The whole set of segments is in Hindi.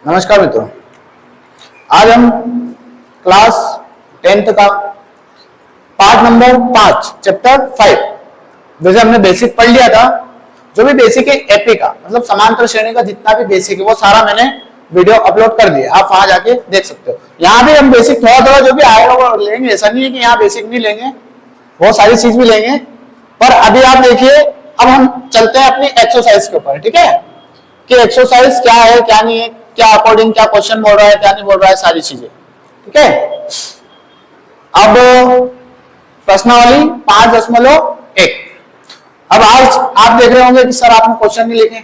नमस्कार मित्रों, आज हम क्लास 10th का पार्ट नंबर 5 चैप्टर 5 वैसे हमने बेसिक पढ़ लिया था। जो भी बेसिक है एपी का मतलब समांतर श्रेणी का जितना भी बेसिक है वो सारा मैंने वीडियो अपलोड कर दिया, आप वहां जाके देख सकते हो। यहाँ भी हम बेसिक थोड़ा थोड़ा जो भी आएगा वो लेंगे, ऐसा नहीं है कि यहाँ बेसिक नहीं लेंगे, बहुत सारी चीज भी लेंगे। पर अभी आप देखिए, अब हम चलते हैं अपनी एक्सरसाइज के ऊपर, ठीक है, कि एक्सरसाइज क्या है क्या नहीं है, क्या अकॉर्डिंग क्या क्वेश्चन बोल रहा है क्या नहीं बोल रहा है, सारी चीजें, ठीक है। अब प्रश्नावली 5.1। अब आज आप देख रहे होंगे कि सर आपने क्वेश्चन नहीं लिखे।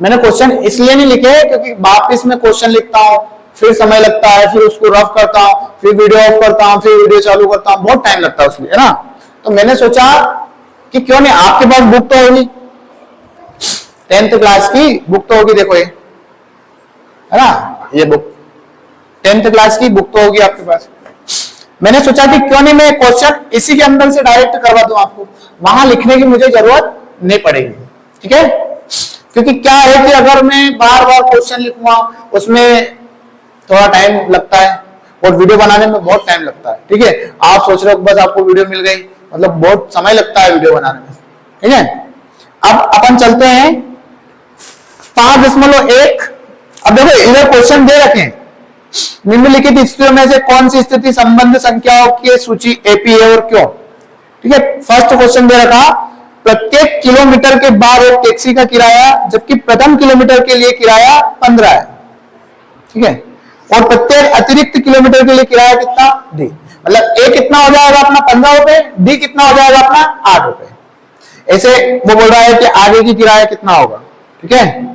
मैंने क्वेश्चन इसलिए नहीं लिखे क्योंकि वापिस में क्वेश्चन लिखता हूं, फिर समय लगता है, फिर उसको रफ करता हूं, फिर वीडियो ऑफ करता हूं, फिर वीडियो चालू करता हूं, बहुत टाइम लगता है उसमें, है ना। तो मैंने सोचा कि क्यों नहीं, आपके पास बुक तो होगी, 10th क्लास की बुक तो होगी, देखो ये है ना, ये बुक 10th क्लास की बुक तो होगी आपके पास। मैंने सोचा कि क्यों नहीं मैं क्वेश्चन इसी के अंदर से डायरेक्ट करवा दूं आपको, वहां लिखने की मुझे जरूरत नहीं पड़ेगी, ठीक है। क्योंकि क्या है कि अगर मैं बार बार क्वेश्चन लिखूंगा उसमें थोड़ा टाइम लगता है और वीडियो बनाने में बहुत टाइम लगता है, ठीक है। आप सोच रहे हो बस आपको वीडियो मिल गई, मतलब बहुत समय लगता है वीडियो बनाने में, ठीक है। अब अपन चलते हैं 5.1। अब देखो इधर क्वेश्चन दे रखे हैं, निम्नलिखित स्थितियों में से कौन सी स्थिति संबंध संख्याओं की सूची एपी है और क्यों, ठीक है। फर्स्ट क्वेश्चन दे रखा, प्रत्येक किलोमीटर के बाद एक टैक्सी का किराया जबकि प्रथम किलोमीटर के लिए किराया 15 है, ठीक है, और प्रत्येक अतिरिक्त किलोमीटर के लिए किराया कितना डी, मतलब ए कितना हो जाएगा अपना 15 रुपए, डी कितना हो जाएगा अपना 8 रुपए। ऐसे वो बोल रहा है कि आगे की किराया कितना होगा, ठीक है।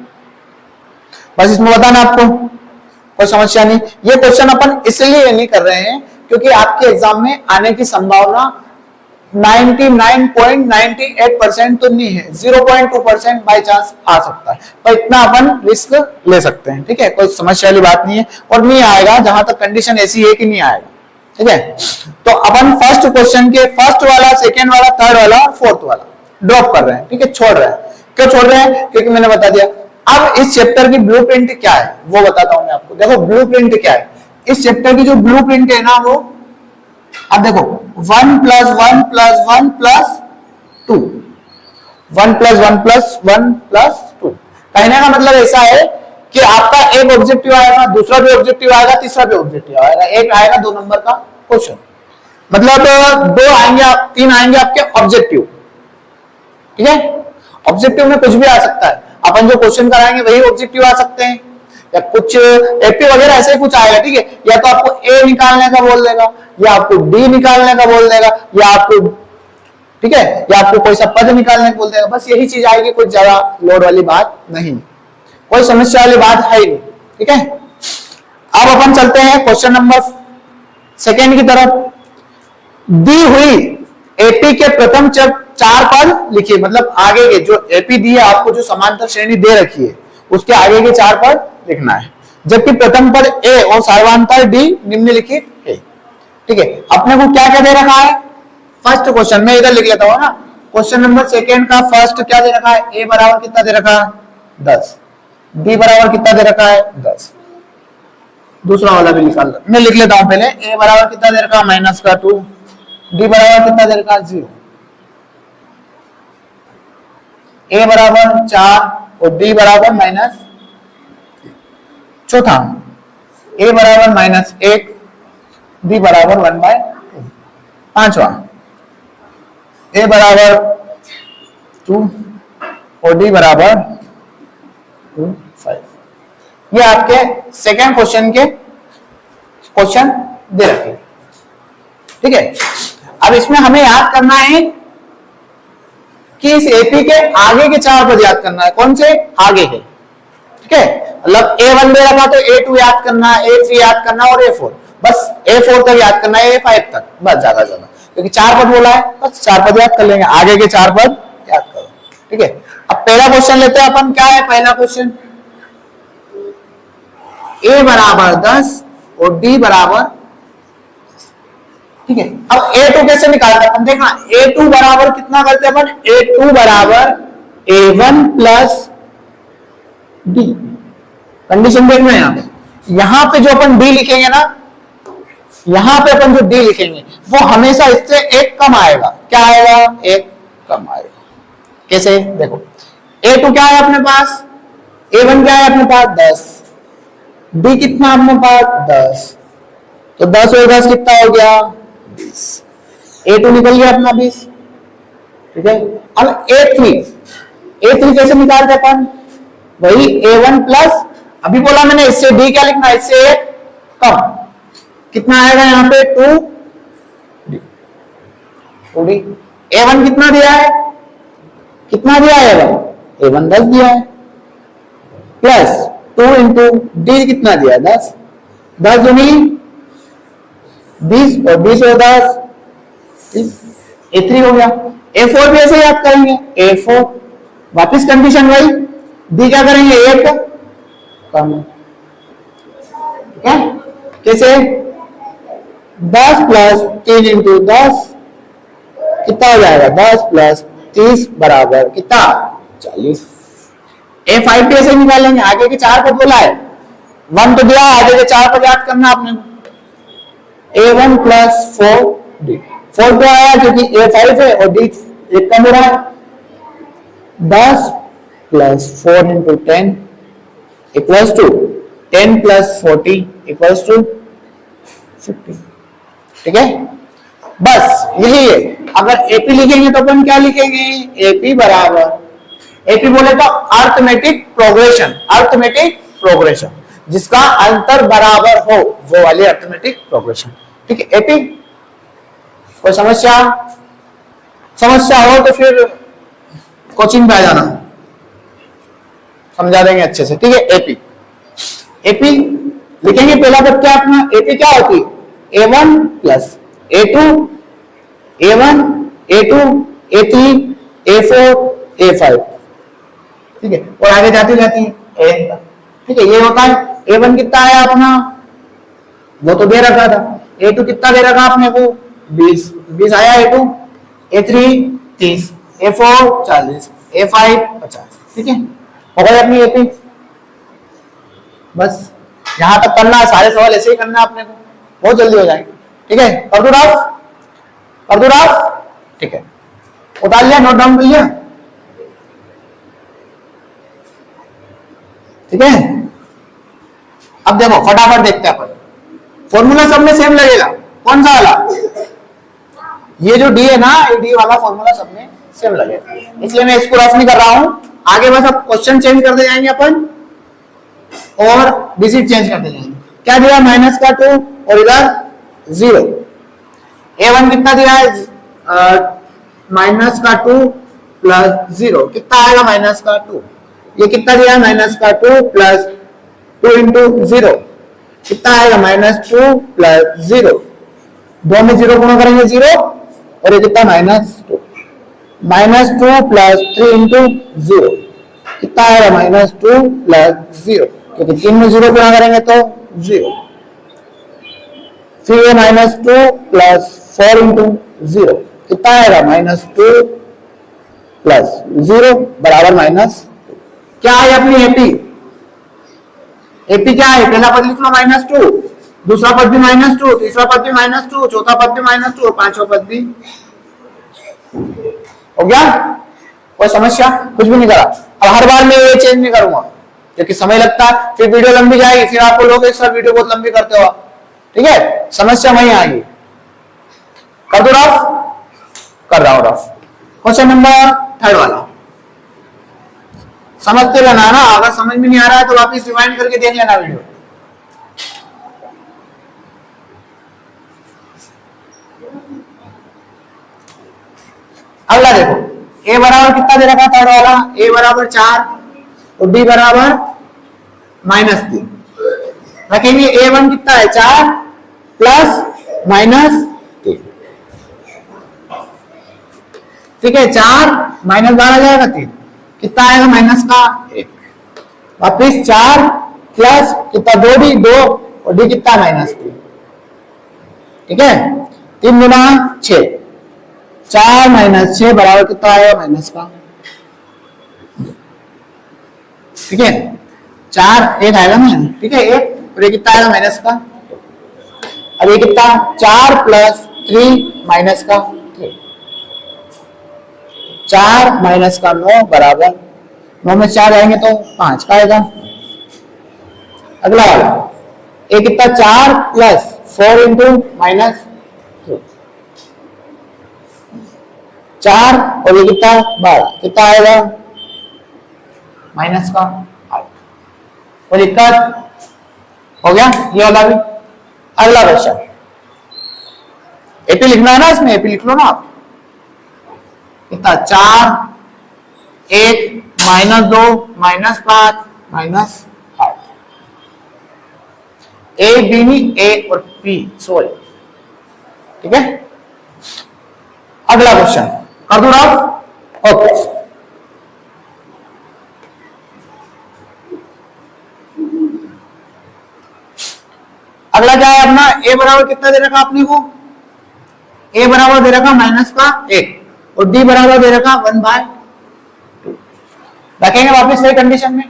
बस इसमें बताना आपको, कोई समस्या नहीं। ये क्वेश्चन अपन इसलिए नहीं कर रहे हैं क्योंकि आपके एग्जाम में आने की संभावना 99.98% तो नहीं है, 0.2% बाई चांस आ सकता है, पर इतना अपन रिस्क ले सकते हैं, ठीक है, कोई समस्या वाली बात नहीं है। और नहीं आएगा जहां तक कंडीशन ऐसी है कि नहीं आएगा, ठीक है। तो अपन फर्स्ट क्वेश्चन के फर्स्ट वाला, सेकेंड वाला, थर्ड वाला, फोर्थ वाला ड्रॉप कर रहे हैं, ठीक है, छोड़ रहे हैं। क्यों छोड़ रहे हैं? क्योंकि मैंने बता दिया। अब इस चैप्टर की ब्लूप्रिंट क्या है वो बताता हूं मैं आपको। देखो ब्लूप्रिंट क्या है, इस चैप्टर की जो ब्लूप्रिंट है ना वो, अब देखो 1 + 1 + 1 + 2, 1 + 1 + 1 + 2। कहने का मतलब ऐसा है कि आपका एक ऑब्जेक्टिव आएगा, दूसरा भी ऑब्जेक्टिव आएगा, तीसरा भी ऑब्जेक्टिव आएगा, एक आएगा 2 नंबर का क्वेश्चन, मतलब 2 आएंगे, 3 आएंगे आपके ऑब्जेक्टिव, ठीक है। ऑब्जेक्टिव में कुछ भी आ सकता है, अपन जो क्वेश्चन कराएंगे वही ऑब्जेक्टिव आ सकते हैं, या कुछ एपी वगैरह ऐसे कुछ आएगा, ठीक है। या तो आपको ए निकालने का बोल देगा, या आपको डी निकालने का बोल देगा, या आपको, ठीक है, या आपको कोई सा पद निकालने को बोल देगा, बस यही चीज आएगी, कुछ ज्यादा लोड वाली बात नहीं, कोई समस्या वाली बात है नहीं, ठीक है। अब अपन चलते हैं क्वेश्चन नंबर सेकेंड की तरफ। दी हुई एपी के प्रथम 4 पद लिखिए, मतलब आगे के जो एपी दी है आपको, जो समांतर श्रेणी दे रखी है उसके आगे के 4 पद लिखना है, जबकि प्रथम पद ए और सर्वांतर डी निम्नलिखित है, ठीक है। अपने को क्या क्या दे रखा है, फर्स्ट क्वेश्चन में इधर लिख लेता हूं ना, क्वेश्चन नंबर सेकेंड का फर्स्ट क्या दे रखा है, ए बराबर कितना दे रखा है 10, डी बराबर कितना दे रखा है 10। दूसरा वाला भी निकाल मैं लिख लेता हूं पहले, ए बराबर कितना दे रखा है -2, डी बराबर कितना दे रखा है 0, ए बराबर 4 और डी बराबर -, चौथा ए बराबर -1, डी बराबर 1/2, पांचवा ए बराबर 2 और डी बराबर 2/5। ये आपके सेकेंड क्वेश्चन के क्वेश्चन दे रखे, ठीक है। अब इसमें हमें याद करना है कि इस एपी के आगे के 4 पद याद करना है, कौन से आगे के, ठीक है। मतलब A1 दे रखा तो A2 याद करना, A3 याद करना और A4, बस A4 तक याद करना है, A5 तक बस, ज्यादा ज्यादा, क्योंकि 4 पद बोला है, बस 4 पद याद कर लेंगे, आगे के 4 पद याद करो, ठीक है। अब पहला क्वेश्चन लेते हैं अपन, क्या है पहला क्वेश्चन, A बराबर 10 और D बराबर, ठीक है। अब A2 कैसे निकालते हैं अपन, देखना A2 बराबर कितना करते हैं अपन, A2 बराबर A1 + D, कंडीशन देखना है यहाँ पे जो अपन डी लिखेंगे ना, यहाँ पे अपन जो डी लिखेंगे वो हमेशा इससे एक कम आएगा। क्या आएगा? एक कम आएगा। कैसे? देखो A2 क्या है अपने पास, A1 क्या है अपने पास 10, D कितना अपने पास 10, तो 10 और 10 कितना हो गया 20, A2 निकल गया अपना 20। ठीक है, अब A3 कैसे निकालते अपन? वही A1 प्लस, अभी बोला मैंने इससे D क्या लिखना है, इससे एक कम, कितना आएगा यहाँ पे 2D। A1 कितना दिया है, कितना दिया है A1 10 दिया है, प्लस 2 इंटू D कितना दिया है 10, 10 दूनी 20 और 20 और 10, A3 हो गया। A4 भी ऐसे याद करेंगे, A4 वापिस कंडीशन वही, D क्या करेंगे एक कम। ठीक है, कैसे? 10 प्लस 3 इंटू 10 कितना हो जाएगा 10 प्लस 30 बराबर कितना 40। A5 भी ऐसे निकालेंगे, आगे के 4 पद बोला है, 1 तो दिया, आगे के 4 पद याद करना आपने। A1 प्लस 4D, 4 तो आया क्योंकि A5 है और D एक कम हो रहा है। 10 plus 4 into 10 equals to 10 plus 40 equals to 50। ठीक है, बस यही है। अगर AP लिखेंगे तो अपन क्या लिखेंगे, AP बराबर, AP बोले तो अर्थमेटिक प्रोग्रेशन, अर्थमेटिक प्रोग्रेशन जिसका अंतर बराबर हो वो वाली अर्थमेटिक प्रोग्रेशन। ठीक है, AP कोई समस्या हो तो फिर कोचिंग पे आ जाना, समझा देंगे अच्छे से। ठीक है, AP लिखेंगे, पहला पद क्या अपना AP क्या होती है A1 plus A2, A1 A2 A3 A4 A5। ठीक है, और आगे जाती जाती है N। ठीक है, ये होता है A1 कितना आया अपना, वो तो दे रखा था। A2 कितना दे रखा आपने को 20 आया A2, A3 30, A4 40, A5 50। ठीक है, हो गई अपनी AP। बस यहां तक करना है, सारे सवाल ऐसे ही करना है अपने को, बहुत जल्दी हो जाएंगे। ठीक है, कर दो रफ। ठीक है, उतार लिया, नोट डाउन कर लिया। ठीक है, अब देखो फटाफट देखते हैं अपन, फॉर्मूला सब में सेम लगेगा, कौन सा वाला, ये जो D है ना, ये D वाला फॉर्मूला सब में सेम लगेगा, इसलिए मैं इसको रफ नहीं कर रहा हूं। आगे बस अब क्वेश्चन चेंज करते जाएंगे अपन और डिजिट चेंज करते जाएंगे। क्या दिया माइनस का 2 और इधर 0। A1 कितना दिया है माइनस का 2 प्लस 0, कितना आएगा माइनस का 2। ये कितना दिया है माइनस का 2 प्लस 2 इंटू 0 कितना आएगा -2 प्लस 0, 2 में 0 गुणा करेंगे 0 और ये कितना -2 प्लस 3 इंटू 0 कितना आएगा -2 प्लस 0, क्योंकि 3 में 0 गुणा करेंगे तो 0। फिर ये -2 प्लस 4 इंटू 0 कितना आएगा -2 प्लस 0 बराबर -2। क्या है अपनी AP क्या है, पहला पद लिख लो -2, दूसरा पद भी -2, तीसरा पद भी -2, चौथा पद भी -2 और पांचवा पद भी। हो गया, कोई समस्या? कुछ भी नहीं करा। अब हर बार मैं ये चेंज नहीं करूंगा क्योंकि समय लगता है, फिर वीडियो लंबी जाएगी, फिर आपको लोग एक साथ वीडियो बहुत लंबी करते हो। ठीक है, समस्या वहीं आएगी। कर दो रफ, कर रहा हूं रफ। क्वेश्चन नंबर 3 वाला समझते रहना ना, अगर समझ में नहीं आ रहा है तो वापस रिवाइंड करके देख लेना वीडियो। अगला देखो, A बराबर कितना दे रखा था वाला, A बराबर 4 और D बराबर -3। रखेंगे A1 कितना है 4 प्लस -3। ठीक है, 4 -12 जाएगा 3, कितना आएगा माइनस का 1, वापिस 4 प्लस कितना 2D और D कितना -3। ठीक है, 3 गुना 6, 4 - 6 बराबर कितना आएगा माइनस का। ठीक है, 4 एक आएगा ना, ठीक है, एक, और ये कितना आएगा माइनस का। अब ये कितना 4 प्लस 3 माइनस का 3, 4 माइनस का 9 बराबर 9 में 4 आएंगे तो 5 का आएगा। अगला वाला ये कितना 4 प्लस 4 इंटू माइनस 4 और ये कितना 12, कितना आएगा माइनस का 8। कोई दिक्कत हो गया ये वाला भी। अगला क्वेश्चन, एपी लिखना है ना, इसमें एपी लिख लो ना आप। कितना 4 1 minus 2 minus 5 minus 8, A B नहीं ए और पी सॉरी, ठीक है। अगला क्वेश्चन कर दो आप, ओके। अगला क्या है अपना, ए बराबर कितना दे रखा आपने को, ए बराबर दे रखा माइनस का 1 और डी बराबर दे रखा 1/2। रखेंगे वापस वही कंडीशन में,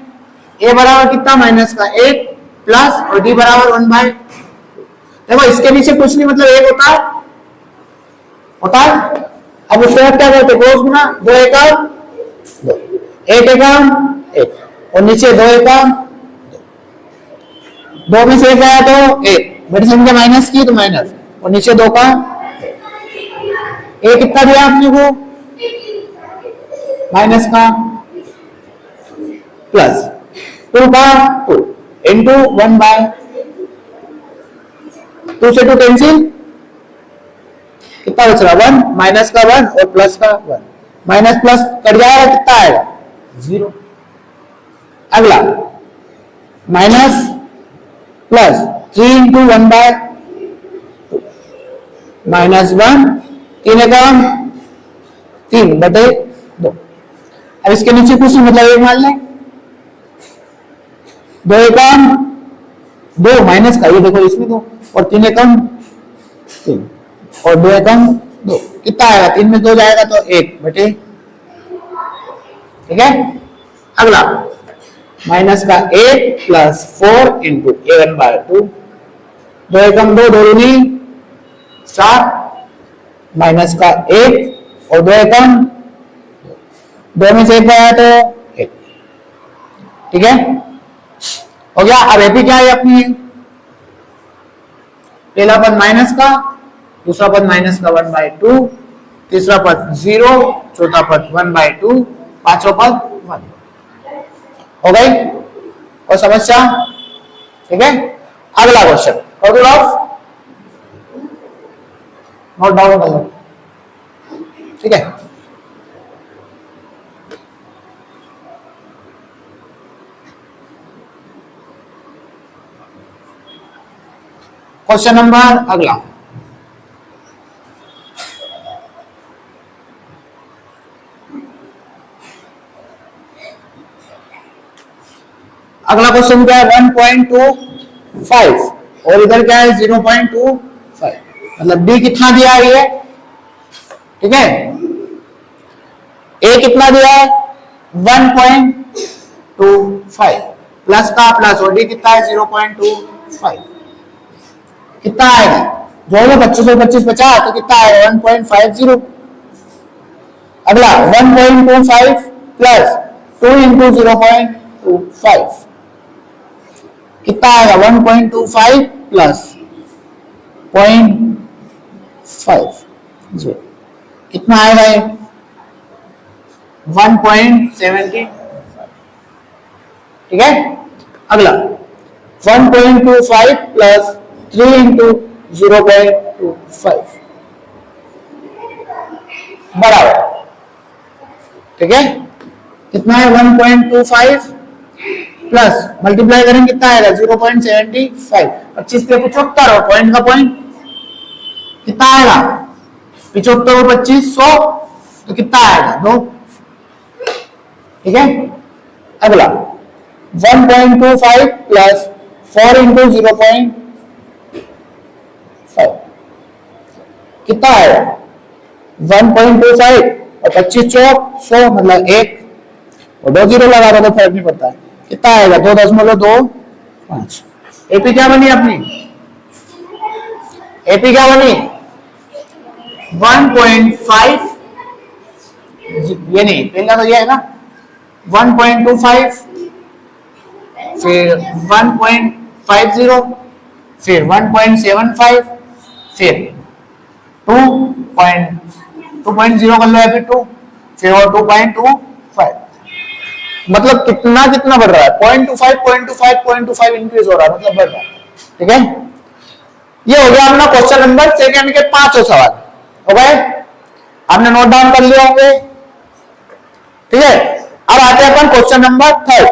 ए बराबर कितना माइनस का 1 प्लस और डी बराबर 1/2। देखो इसके नीचे कुछ नहीं, मतलब 1 होता है। अब उसके बाद क्या करते, क्रॉस गुना, 2 एकम 2, 1 एकम 1 और नीचे 2 एकम 2 में से 1 आया तो 1, बड़ी संख्या माइनस की तो माइनस, और नीचे 2 का 1 कितना दिया आपने को माइनस का प्लस 2 का 2 इंटू 1/2 से 2 कैंसिल, कितना बच रहा 1 माइनस का 1 और प्लस का 1, माइनस प्लस कट जाएगा कितना आएगा 0। अगला माइनस प्लस 3 इंटू 1/2 माइनस 1, 3 एकम 3 बटे 2। अब इसके नीचे कुछ मतलब 1 मान लें, 2 एकम 2 माइनस का, ये देखो इसमें 2 और 3 एकम 3 और 2 एकम 2, कितना आएगा 3 में 2 जाएगा तो 1 बटे, ठीक है। अगला माइनस का 1 प्लस 4 इंटू 1/2, 2 एकम 2 2 दूनी 4 माइनस का 1 और 2 एकम 2 में से 1 गया तो 1, ठीक है हो गया। अब एपी क्या है अपनी, पहला पद माइनस का, दूसरा पद माइनस का 1/2, तीसरा पद 0, चौथा पद 1/2, पांचवा पद 1। हो गई और समस्या, ठीक है। अगला क्वेश्चन कर दो आप, नोट डाउन कर लो, ठीक है। क्वेश्चन नंबर अगला, अगला क्वेश्चन क्या है 1.25 और इधर क्या है 0.25, मतलब डी कितना दिया है ये, ठीक है। ए कितना दिया है 1.25 प्लस का प्लस और डी कितना है 0.25, कितना आएगा जोड़ो 25 और 25 50 तो कितना आएगा 1.50। अगला 1.25 प्लस 2 इंटू 0.25 कितना आएगा 1.25 प्लस 0.5 कितना आएगा ये 1.70, ठीक है। अगला 1.25 प्लस 3 इंटू 0.25 बराबर, ठीक है, कितना है 1.25 प्लस मल्टीप्लाई करेंगे कितना आएगा 0.75, 25 पे 75 और पॉइंट का पॉइंट कितना आएगा 75 और 25 100 तो कितना आएगा 2, ठीक है। अगला 1.25 प्लस 4 इंटू 0.5 कितना आएगा 1.25 और 25 चौक 100 मतलब 1 और 2 जीरो लगा रहा तो फर्क नहीं पड़ता है कितना आएगा 2.25। एपी क्या बनी अपनी, एपी क्या बनी 1.5, ये नहीं पहला तो ये है ना 1.25, फिर 1.50, फिर 1.75, फिर 2.0 कर लो या फिर 2, फिर और 2.25, मतलब कितना कितना बढ़ रहा है 0.25 इंक्रीज हो रहा है, मतलब बढ़ रहा है। ठीक है, ये हो गया अपना क्वेश्चन नंबर सेकंड के 5 सवाल हो गए, आपने नोट डाउन कर लिया होंगे। ठीक है, अब आते हैं अपन क्वेश्चन नंबर 3।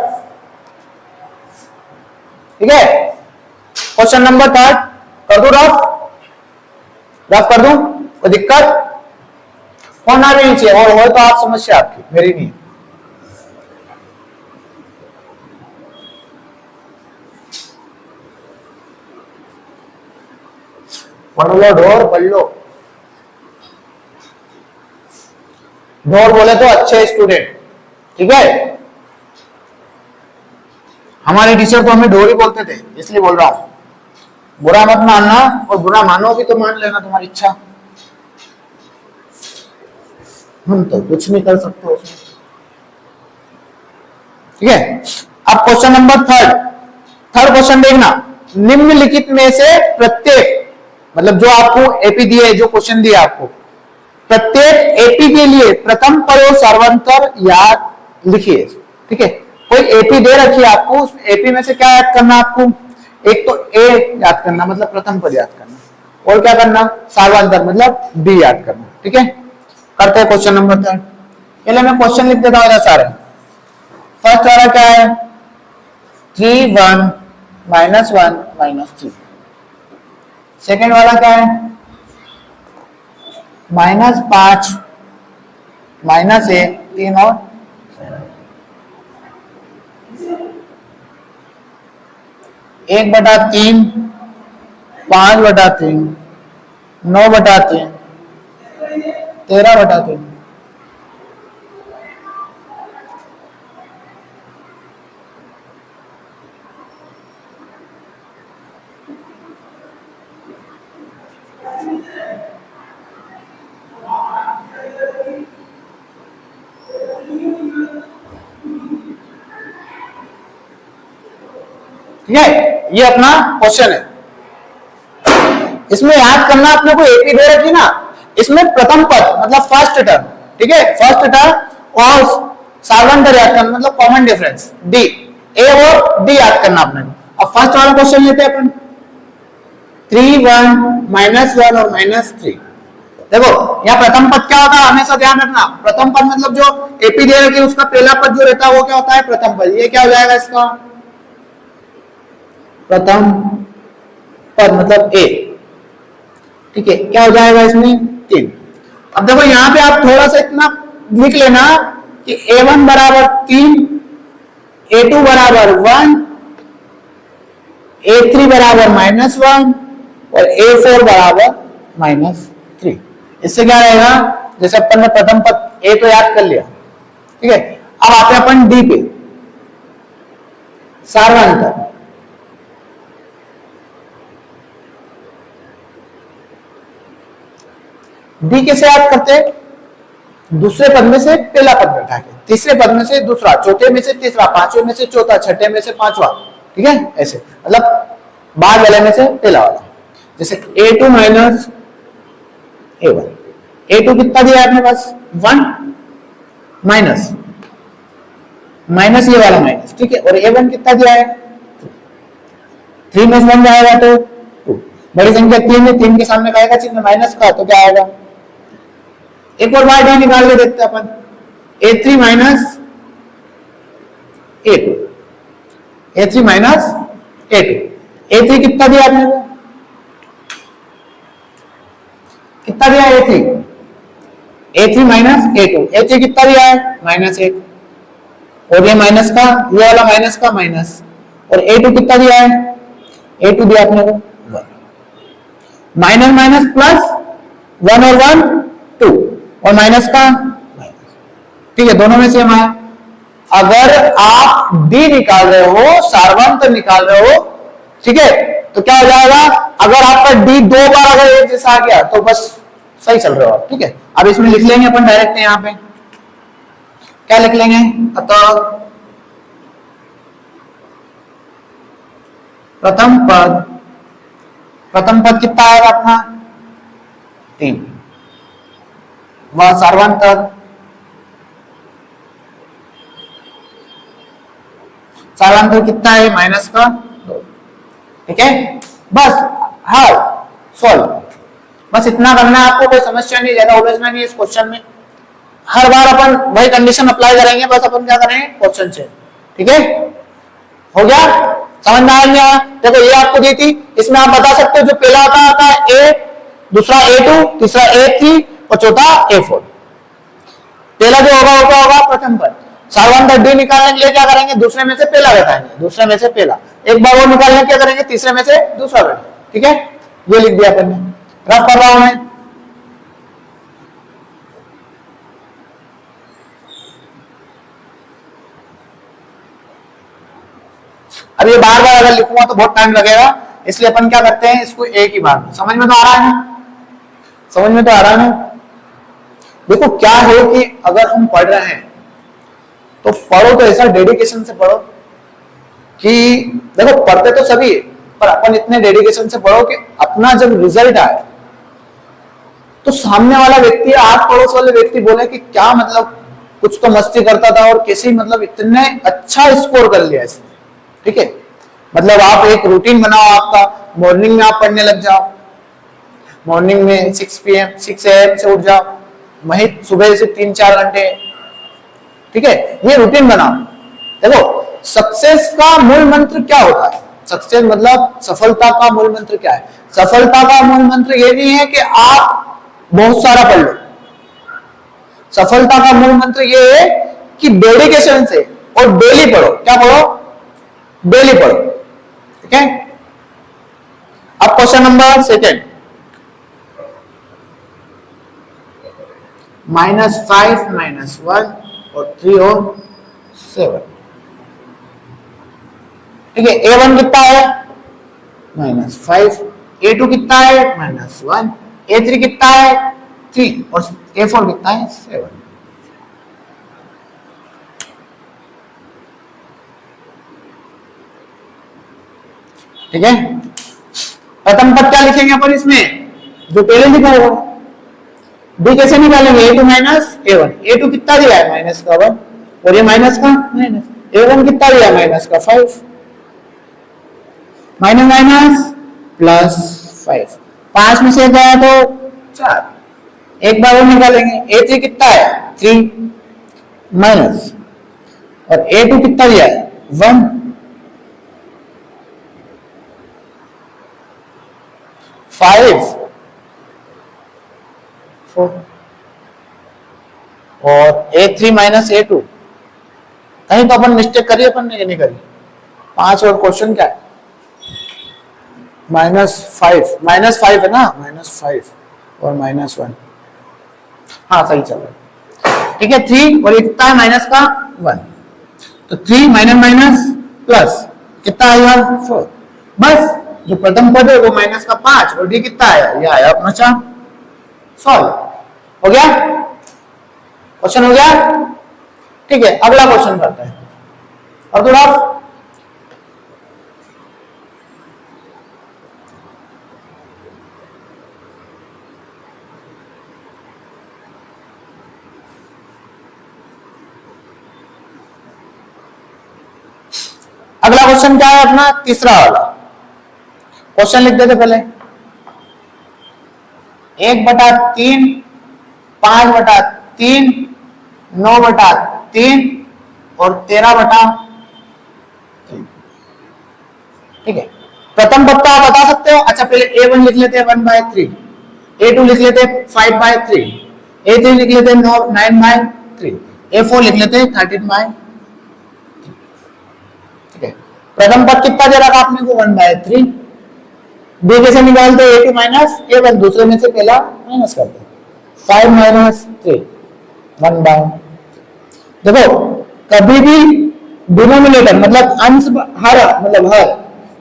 ठीक है, क्वेश्चन नंबर 3 कर दू रफ कर दू, कोई दिक्कत होना भी नहीं चाहिए, और हो तो आप समस्या आपकी, मेरी नहीं। पढ़ लो ढोर, पढ़ लो ढोर, बोले तो अच्छे स्टूडेंट। ठीक है, हमारे टीचर को हमें ढोर ही बोलते थे, इसलिए बोल रहा हूं, बुरा मत मानना, और बुरा मानोगी तो मान लेना, तुम्हारी इच्छा, हम तो कुछ नहीं कर सकते उसमें। ठीक है, अब क्वेश्चन नंबर 3 क्वेश्चन देखना, निम्नलिखित में से प्रत्येक, मतलब जो आपको एपी दिए है, जो क्वेश्चन दिया आपको, प्रत्येक एपी के लिए प्रथम पद और सर्वांतर याद लिखिए। ठीक है, कोई एपी दे रखी है आपको, उस एपी में से क्या याद करना आपको, एक तो ए याद करना मतलब प्रथम पद याद करना, और क्या करना सर्वांतर मतलब बी याद करना। ठीक है, करते हैं क्वेश्चन नंबर 3। पहले मैं क्वेश्चन लिख देता हूं सारे। फर्स्ट वाला क्या है 3 1 -1 -3। सेकेंड वाला क्या है -5 -1 3 और 1/3 5/3 9/3 13/3। ठीक है, ये अपना क्वेश्चन है। इसमें याद करना अपने को एपी दे रखी ना, इसमें प्रथम पद मतलब फर्स्ट टर्म, ठीक है फर्स्ट टर्म और सर्वांतर याद करना मतलब कॉमन डिफरेंस डी, ए और डी याद करना अपने को। अब फर्स्ट वाला क्वेश्चन लेते हैं अपन 3 1 -1 और -3। देखो यहाँ प्रथम पद क्या होता है हमेशा ध्यान रखना, प्रथम पद मतलब जो एपी दे रखी है उसका पहला पद जो रहता है वो क्या होता है प्रथम पद। ये क्या हो जाएगा इसका प्रथम पद मतलब ए, ठीक है क्या हो जाएगा इसमें 3। अब देखो यहाँ पे आप थोड़ा सा इतना लिख लेना कि a1 बराबर 3, a2 बराबर 1, a3 बराबर -1 और a4 बराबर -3। इससे क्या रहेगा जैसे अपन ने प्रथम पद ए तो याद कर लिया, ठीक है अब आते हैं अपन डी पे सार्वंतर। डी कैसे याद करते हैं, दूसरे पद में से पहला पद बैठा के, तीसरे पद में से दूसरा, चौथे में से तीसरा, पांचवें में से चौथा, छठे में से पांचवा, ठीक है ऐसे मतलब बाद वाले में से पहला वाला। जैसे a2 माइनस a1, a2 कितना दिया आपने पास 1 माइनस माइनस ये वाला माइनस, ठीक है और a1 कितना दिया है 3 में 1 जाएगा तो 2, बड़ी संख्या 3 है 3 के सामने का आएगा चिन्ह माइनस का तो क्या आएगा। एक और बार डी निकाल के देखते हैं अपन a3 minus a2, a3 minus a2, a3 कितना दिया आपने को कितना दिया a3, a3 minus a2, a3 कितना दिया है -1 और ये माइनस का ये वाला माइनस का माइनस और a2 कितना दिया है a2 दिया आपने को 1, माइनस माइनस प्लस 1 और 1 2 और माइनस का माइनस, ठीक है दोनों में सेम आया। अगर आप डी निकाल रहे हो, सारवंत निकाल रहे हो, ठीक है, तो क्या हो जाएगा, अगर आपका डी 2 बार अगर एक जैसा आ गया तो बस सही चल रहे हो आप, ठीक है। अब इसमें लिख लेंगे अपन डायरेक्ट, यहाँ पे क्या लिख लेंगे, अतः प्रथम पद कितना आएगा अपना 3, वह सार्वंतक कितना है माइनस का 2, ठीक है। बस हाँ सॉल्व, बस इतना करना है आपको, कोई समस्या नहीं, ज्यादा उलझना नहीं इस क्वेश्चन में। हर बार अपन वही कंडीशन अप्लाई करेंगे, बस अपन क्या करेंगे क्वेश्चन से, ठीक है। हो गया, समझ में आया? देखो ये आपको दी थी, इसमें आप बता सकते हो जो पहला आता है ए, दूसरा A2, तीसरा A3 और चौथा A4। पहला जो होगा वो क्या होगा, प्रथम पद। सार्वंतक डी निकालने के लिए क्या करेंगे, दूसरे में से पहला घटाएंगे, दूसरे में से पहला, एक बार वो निकालने क्या करेंगे, तीसरे में से दूसरा घटाएंगे, ठीक है। ये लिख दिया अपन ने, रफ कर रहा हूं मैं। अब ये बार बार अगर लिखूंगा तो बहुत टाइम लगेगा, इसलिए अपन क्या करते हैं, इसको एक ही बार में। समझ में तो आ रहा है ना, समझ में तो आ रहा है ना। देखो क्या है कि अगर हम पढ़ रहे हैं तो पढ़ो तो ऐसा डेडिकेशन से पढ़ो कि देखो पढ़ते तो सभी है, पर अपन इतने डेडिकेशन से पढ़ो कि अपना जब रिजल्ट आए तो सामने वाला व्यक्ति, आस पड़ोस वाले व्यक्ति बोले कि क्या मतलब कुछ तो मस्ती करता था और कैसे मतलब इतने अच्छा स्कोर कर लिया इसने, ठीक है। मतलब आप एक रूटीन बनाओ आपका, मॉर्निंग में आप पढ़ने लग जाओ, मॉर्निंग में 6 AM से उठ जाओ, वही सुबह से 3-4 घंटे, ठीक है, ये रूटीन बनाओ। देखो सक्सेस का मूल मंत्र क्या होता है, सक्सेस मतलब सफलता का मूल मंत्र क्या है, सफलता का मूल मंत्र ये नहीं है कि आप बहुत सारा पढ़ लो, सफलता का मूल मंत्र ये है कि डेडिकेशन से और डेली पढ़ो। क्या पढ़ो, डेली पढ़ो, ठीक है। अब क्वेश्चन नंबर 2, -5 -1 और 3 और 7, ठीक है। A1 कितना है -5, A2 कितना है -1, A3 कितना है 3 और A4 कितना है 7, ठीक है। प्रथम पद क्या लिखेंगे अपन इसमें, जो पहले लिखा होगा, डी कैसे निकालेंगे, A2 माइनस A1, A2 कितना दिया है माइनस का 1 और ये माइनस का माइनस, A1 कितना दिया है माइनस का 5, माइनस माइनस प्लस 5, 5 में से गया तो 4, एक बार वो निकालेंगे, A3 कितना है 3 माइनस और A2 कितना दिया है 1, 5 4 और A3 माइनस A2, कहीं तो अपन मिस्टेक करी अपन ने, नहीं करी। 5 और क्वेश्चन क्या है -5 है ना, -5 और -1, हाँ सही चल रहा है, ठीक है। 3 और ये कितना है माइनस का 1, तो 3 माइनस माइनस प्लस कितना आएगा 4, बस जो प्रथम पद है वो माइनस का 5 और डी कितना आया, ये आया अपना 4, सॉल्व हो गया, क्वेश्चन हो गया, ठीक है। अगला क्वेश्चन करते हैं, अब थोड़ा अगला क्वेश्चन क्या है अपना, तीसरा वाला क्वेश्चन लिख देते पहले, 1/3, 5/3, 9/3 और 13/3, ठीक है। प्रथम पद का आप बता सकते हो, अच्छा पहले A1 लिख लेते हैं 1/3, A2 लिख लेते हैं 5/3, A3 लिख लेते हैं 9/3, A4 लिख लेते हैं 13/3, ठीक है। प्रथम पद कितना दे रखा आपने को 1/3, बी कैसे निकालते हैं, A2 माइनस A1, दूसरे में से पहला माइनस करते हैं, 5 - 3 1/, देखो कभी भी डिनोमिनेटर मतलब अंश हर मतलब हर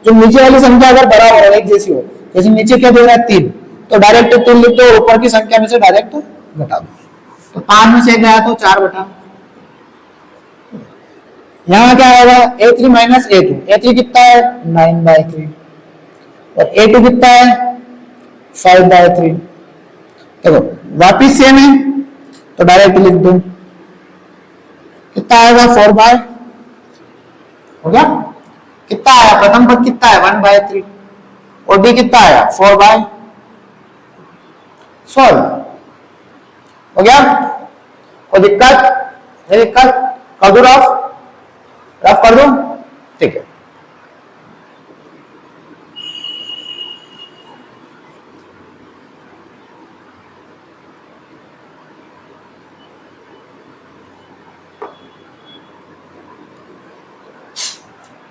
जो नीचे वाली संख्या अगर बराबर हो एक जैसी हो, जैसे नीचे क्या दे रहा है 3, तो डायरेक्ट 3 लिख दो, ऊपर की संख्या में से डायरेक्ट घटा दो। तो 5 में से गया तो 4 बटा, यहाँ क्या आएगा a3 माइनस a2, a3 कितना है 9/3 और a2 कितना है 5/3। देखो वापिस सेम है तो डायरेक्ट लिख दो, कितना आएगा 4 हो गया। कितना आया प्रथम पद कितना है 1/3 और d कितना आया 4/, सॉल्व हो गया। कोई दिक्कत नहीं, दिक्कत कर दो रफ कर दो, ठीक है।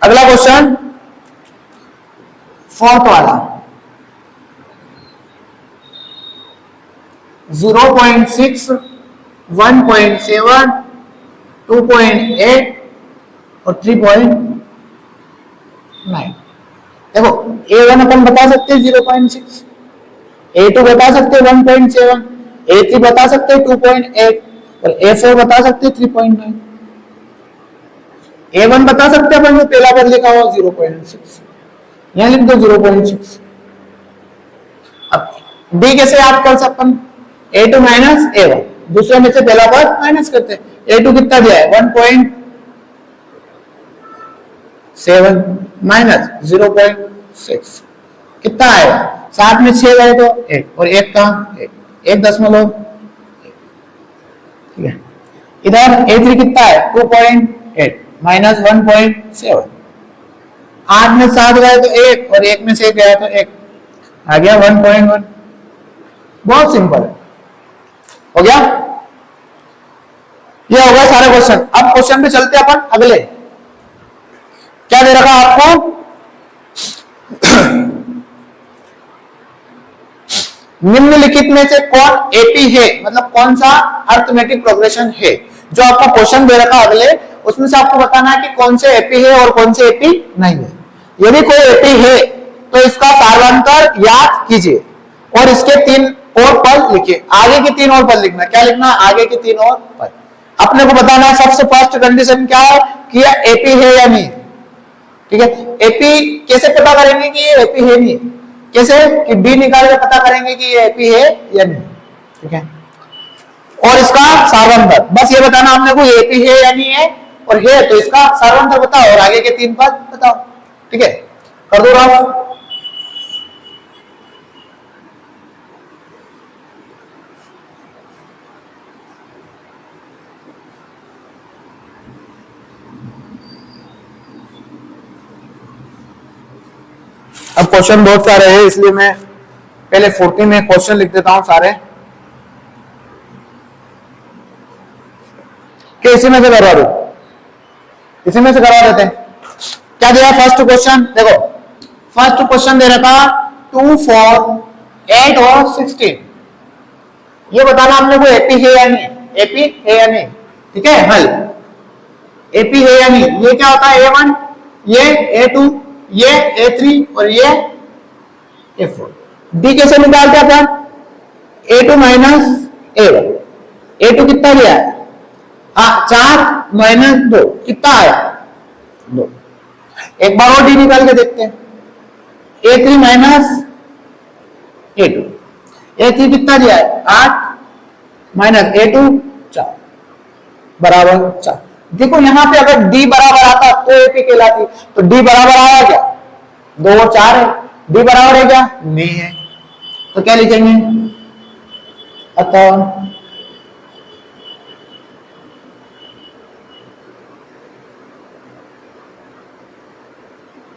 अगला क्वेश्चन फोर्थ वाला 0.6, 1.7, 2.8 और 3.9। देखो A1 अपन बता सकते हैं 0.6, A2 बता सकते हैं 1.7, A3 बता सकते हैं 2.8 और A4 बता सकते हैं 3.9। A1 बता सकते हैं अपन जो पहला पद लिखा हुआ 0.6, यहां लिख दो 0.6। अब D कैसे याद कर सकते हैं, A2 माइनस A1, दूसरे में से पहला पद माइनस करते हैं। A2 कितना दिया है 1.7 माइनस 0.6 कितना है, 7 में 6 गए तो 1 और 1 का 1.1, ठीक है। इधर A3 कितना है 2.8 माइनस 1.7, 8 में 7 गए तो 1 और 1 में से गया तो 1 आ गया 1.1। बहुत सिंपल हो गया, ये हो गया सारे क्वेश्चन। अब क्वेश्चन पे चलते हैं अपन अगले। क्या दे रखा आपको निम्नलिखित में से कौन एपी है, मतलब कौन सा अर्थमेटिक प्रोग्रेशन है। जो आपको क्वेश्चन दे रखा अगले, उसमें से आपको बताना है कि कौन से एपी है और कौन से एपी नहीं है। यदि कोई एपी है तो इसका सार्वंतर याद कीजिए और इसके 3 और पद लिखिए। आगे के 3 और पद लिखना, क्या लिखना, आगे के 3 और पद। अपने को बताना है सबसे फर्स्ट कंडीशन क्या है कि यह एपी है या नहीं, ठीक है। एपी कैसे पता करेंगे कि ये एपी है नहीं, कैसे कि बी निकाल के पता करेंगे कि ये एपी है या नहीं, ठीक है। और इसका सार्वंतर बस ये बताना हमने को एपी है या नहीं है, और है तो इसका सार्वंतर बताओ और आगे के 3 पद बताओ, ठीक है। कर दो राव। अब क्वेश्चन बहुत सारे हैं इसलिए मैं पहले 40 में क्वेश्चन लिख देता हूं सारे, कि इसी में से करवा दो, इसी में से करवा देते हैं। क्या दिया फर्स्ट क्वेश्चन, देखो फर्स्ट क्वेश्चन दे रखा 2, 4, 8 और 16। ये बताना हमने को एपी है या नहीं, एपी है या नहीं, ठीक है। हल एपी है या नहीं, ये क्या होता है A1, ये A2, ये A3 और ये A4। डी कैसे निकालते अपन, A2 माइनस A1, A2 कितना दिया है 4 माइनस 2 कितना आया 2। एक बार और डी निकाल के देखते हैं, A3 माइनस A2, A3 कितना दिया है 8 माइनस A2 4 बराबर 4। देखो यहां पे अगर D बराबर आता तो एपी कहलाती, तो D बराबर आया क्या 2 और 4 है, D बराबर है क्या नहीं है, तो क्या लिखेंगे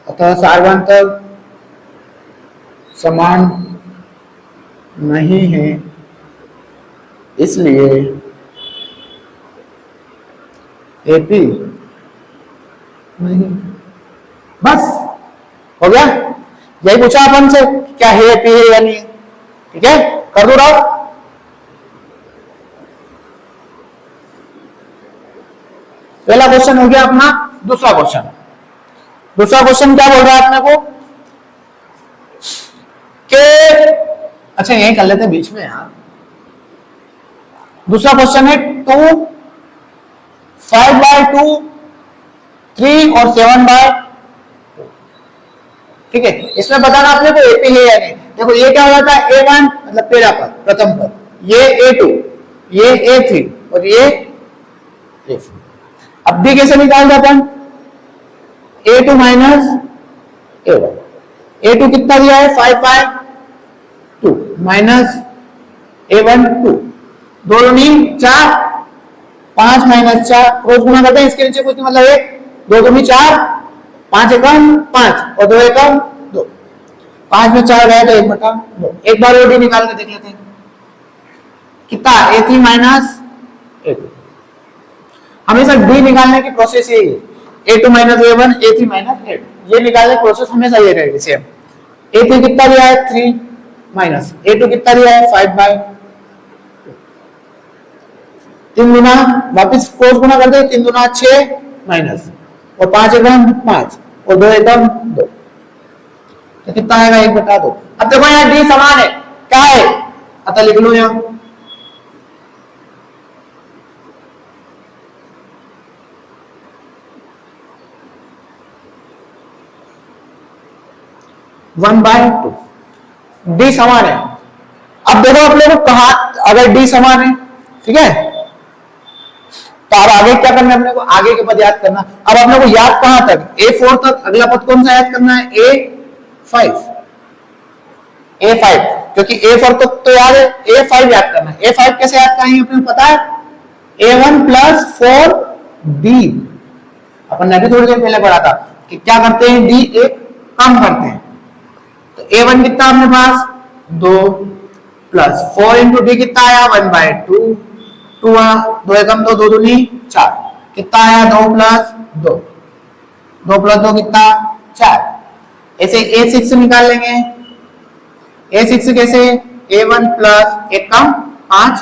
अतः सार्वंतर समान नहीं है, इसलिए एपी नहीं। बस हो गया, यही पूछा अपन से क्या है एपी है या नहीं, ठीक है। कर दो राव। पहला क्वेश्चन हो गया अपना। दूसरा क्वेश्चन क्या बोल रहा है अपने को के, अच्छा यही कर लेते हैं बीच में यार। दूसरा क्वेश्चन है 2, 5/2, 3 और 7/2। ठीक है, इसमें बताना अपने को एपी है या नहीं। देखो ये क्या होता है, A1 मतलब पहला पद, प्रथम पद, ये A2, ये A3 और ये A4। अब डी कैसे निकाल देते हैं, A2 माइनस A1। A2 कितना दिया है 5/2 माइनस A1 2, दो दूनी 4, 5 माइनस 4 क्रॉस गुना करते हैं, इसके नीचे कुछ मतलब 1, दो दूनी 4, 5 एकम 5 और 2 एकम 2, 5 में 4 गया तो 1/2। एक बार और डी निकाल के देख लेते हैं कितना, A3 माइनस A2। हमेशा डी निकालने की प्रोसेस यही है, A2 minus A1, A3 minus A2, ये निकालने की प्रोसेस हमेशा ये रहेगी सेम। A3 कितना दिया है 3 माइनस A2 कितना दिया है 5/2, 3 गुना वापिस क्रॉस गुना कर दे, 3 गुना 6 माइनस और 5 एकम 5 और 2 एकम 2, तो कितना आएगा 1/2। अब देखो यहाँ डी समान है, क्या है अतः लिख लो यहाँ 1/2, डी समान है। अब देखो अपने को कहा, अगर डी समान है, ठीक है, तो अब आगे क्या करना है अपने को, आगे के पद याद करना। अब अपने को याद कहां तक, A4 तक। अगला पद कौन सा याद करना है, A5, क्योंकि A4 तक तो याद है, A5 याद करना है। A5 कैसे याद करेंगे अपने को पता है, A1 प्लस 4D। अपन ने भी थोड़ी देर पहले पढ़ा था कि क्या करते हैं, D एक कम करते हैं। तो A1 कितना अपने पास 2 प्लस 4 इंटू डी कितना आया 1/2, 2 एकम 2, 2 दूनी 4, कितना आया 2 प्लस 2, 2 प्लस 2 कितना 4। ऐसे A6 निकाल लेंगे, A6 कैसे, A1 प्लस 1 कम 5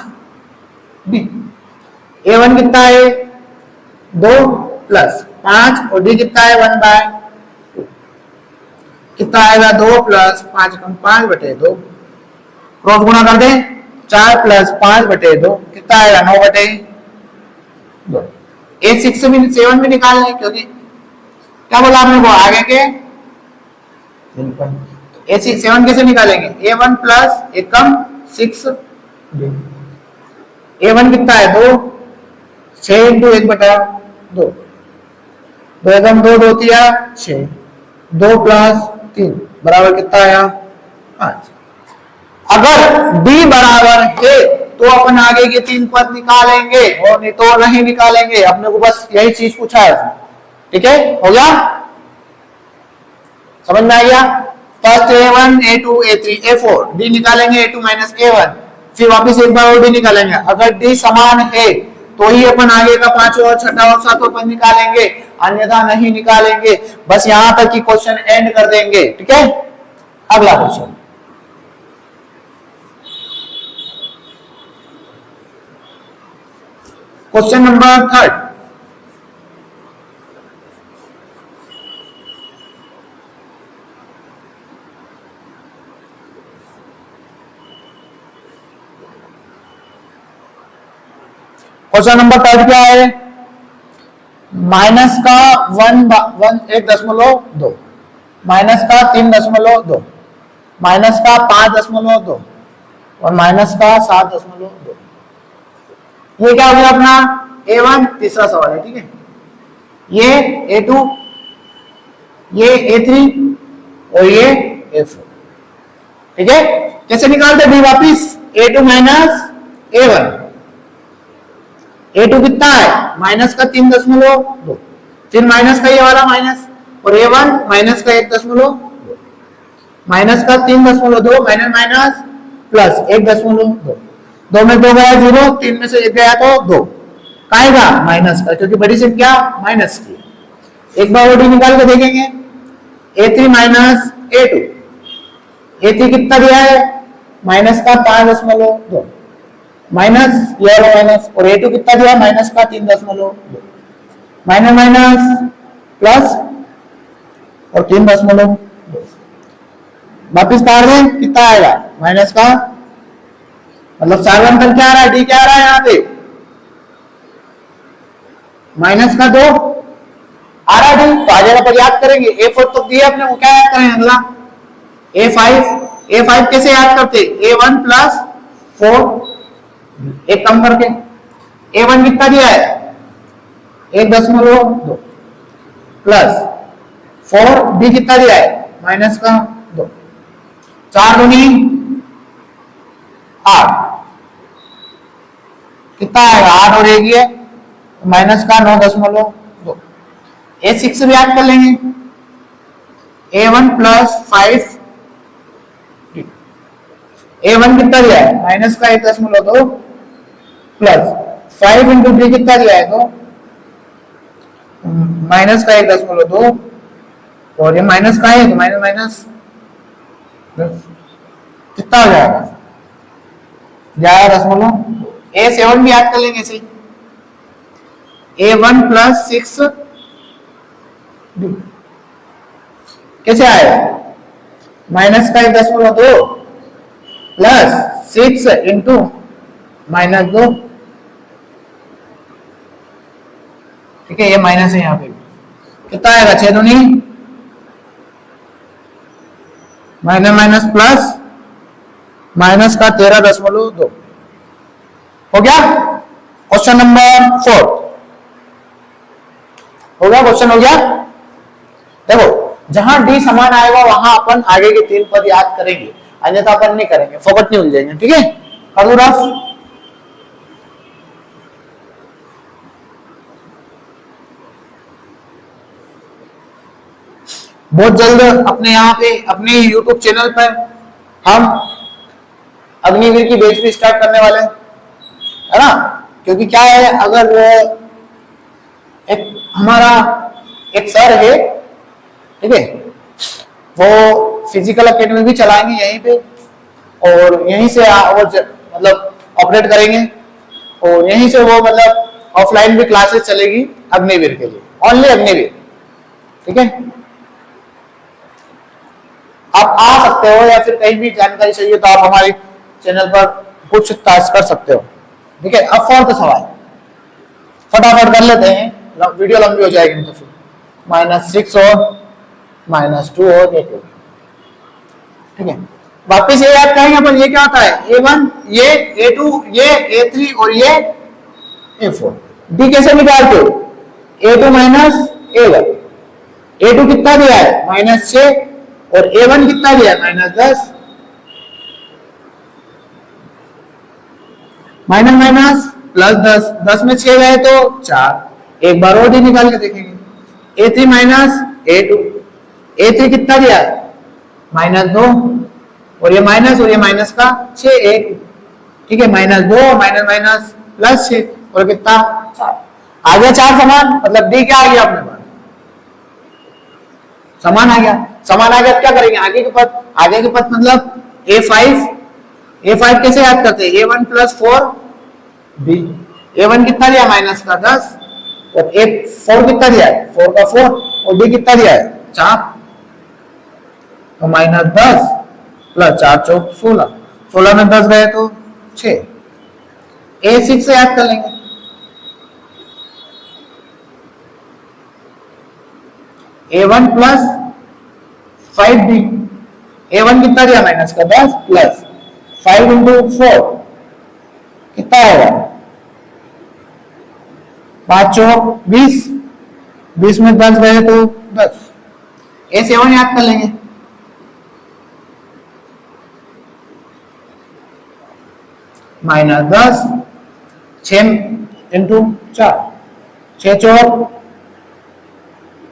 D, A1 कितना है 2 प्लस 5 और D कितना है 1/2, कितना आएगा 2 प्लस 5 कम 5/2, क्रॉस गुना कर दे, 4 प्लस 5/2 कितना आएगा 9/2। A6 से भी 7 भी निकाल लें, क्योंकि क्या बोला आपने को आगे के A6 7 कैसे निकालेंगे, A1 प्लस 1 कम 6, A1 कितना है 2, 6 इंटू 1/2, 2 एकम 2, 2 तिया 6, 2 प्लस 3 बराबर कितना आया 5। अगर D बराबर है तो अपन आगे के 3 पद निकालेंगे, और नहीं तो नहीं निकालेंगे। अपने को बस यही चीज पूछा है, ठीक है, हो गया, समझ में आ गया। First A1, A2, A3, A4, D निकालेंगे A2 माइनस A1, फिर वापस एक बार और D निकालेंगे। अगर D समान है तो ही अपन आगे का 5 और 6 और 7 पद निकालेंगे, अन्यथा नहीं निकालेंगे। बस यहां तक की क्वेश्चन एंड कर देंगे, ठीक है। अगला question, question number 3। Question number 3 क्या है, माइनस का 1.2, माइनस का 3.2, माइनस का 5.2 और माइनस का 7.2। ये क्या हो गया अपना A1, तीसरा सवाल है, ठीक है। ये A2, ये A3 और ये A4, ठीक है। कैसे निकालते डी वापिस, A2 माइनस A1, A2 कितना है माइनस का 3.2, फिर माइनस का ये वाला माइनस, और A1 माइनस का 1.2, माइनस का 3.2 माइनस माइनस प्लस 1.2, 2 में 2 गया 0, 3 में से 1 गया तो 2, काएगा माइनस का, क्योंकि बड़ी संख्या माइनस की। एक बार ओडी निकाल के देखेंगे, A3 माइनस A2, A3 कितना दिया है माइनस का 5.2 माइनस ये वाला माइनस, और A2 कितना दिया माइनस का 3.2, माइनस माइनस प्लस और 3.2 वापिस काट दें, कितना आएगा माइनस का, मतलब सार्वंतर क्या आ रहा है, डी क्या आ रहा है यहाँ पे, माइनस का 2 आ रहा है डी, तो आ जाएगा। पर याद करेंगे A4 तो दिया अपने, वो क्या याद करें अगला A5 कैसे याद करते, A1 प्लस 4, एक कम करके A1 कितना दिया है 1.2 प्लस 4, डी कितना दिया है माइनस का 2, 4 दूनी 8, कितना आएगा 8 और एक ही है, माइनस का 9.2। A6 भी याद कर लेंगे, A1 प्लस 5, A1 कितना दिया है माइनस का 1.2 प्लस 5 इंटू डी कितना दिया है तो माइनस का 1.2, और ये माइनस का है तो माइनस माइनस कितना हो जाएगा 11.2। A7 भी याद कर लेंगे ऐसे, A1 प्लस 6 कैसे आएगा माइनस का 1.2 प्लस 6 इंटू -2, ठीक है, ये माइनस है यहाँ पे, कितना आएगा 6 दूनी माइनस माइनस प्लस माइनस का 13.2 हो गया। क्वेश्चन नंबर 4 हो गया, क्वेश्चन हो गया। देखो जहां डी समान आएगा वहां अपन आगे के 3 पद याद करेंगे, अन्यथा अपन नहीं करेंगे, फोकट नहीं उलझेंगे, ठीक है। कर दो रफ, बहुत जल्द अपने यहाँ पे अपने YouTube चैनल पर हम अग्निवीर की बैच भी स्टार्ट करने वाले हैं, है ना। क्योंकि क्या है, अगर एक हमारा एक सर है, ठीक है, वो फिजिकल एकेडमी भी चलाएंगे यहीं पे, और यहीं से वो मतलब ऑपरेट करेंगे, और यहीं से वो मतलब ऑफलाइन भी क्लासेस चलेगी अग्निवीर के लिए, ओनली अग्निवीर, ठीक है। आप आ सकते हो, या फिर कहीं भी जानकारी चाहिए तो आप हमारे चैनल पर कुछ टास्क कर सकते हो, ठीक है। अब फोर्थ सवाल फटाफट कर लेते हैं, वीडियो लंबी हो जाएगी, तो फिर -6 और -2 और -2, ठीक है। वापिस ये याद करेंगे अपन, ये क्या होता है A1, ये A2, ये A3 और ये A4। डी कैसे निकालते हो, A2 माइनस A1, A2 कितना दिया है -6 और A1 कितना दिया है -10, माइनस माइनस प्लस 10 में 6 गए तो 4, एक बार और डी निकाल के देखेंगे, A3 माइनस A2, A3 कितना दिया है -2, और ये माइनस का 6 1, ठीक है, -2 माइनस माइनस प्लस 6 और कितना 4, आ गया 4 समान, मतलब डी क्या आ गया अपने पास समान आ गया। समान आ गया क्या करेंगे आगे के पद, आगे के पद मतलब A5 कैसे याद करते हैं, A1 प्लस 4 B, A1 कितना दिया माइनस का 10, और A4 कितना दिया है 4 का 4, और D कितना दिया है 4, तो -10 प्लस 4 चौक 16, 16 में 10 गए तो 6। A6 से याद कर लेंगे, A1 प्लस 5B, A1 कितना दिया माइनस का 10 प्लस 5 इंटू 4 कितना आएगा 5 चौक 20, 20 में 10 गए तो 10। A7 याद कर लेंगे, -10, 6 इंटू 4, 6 चौक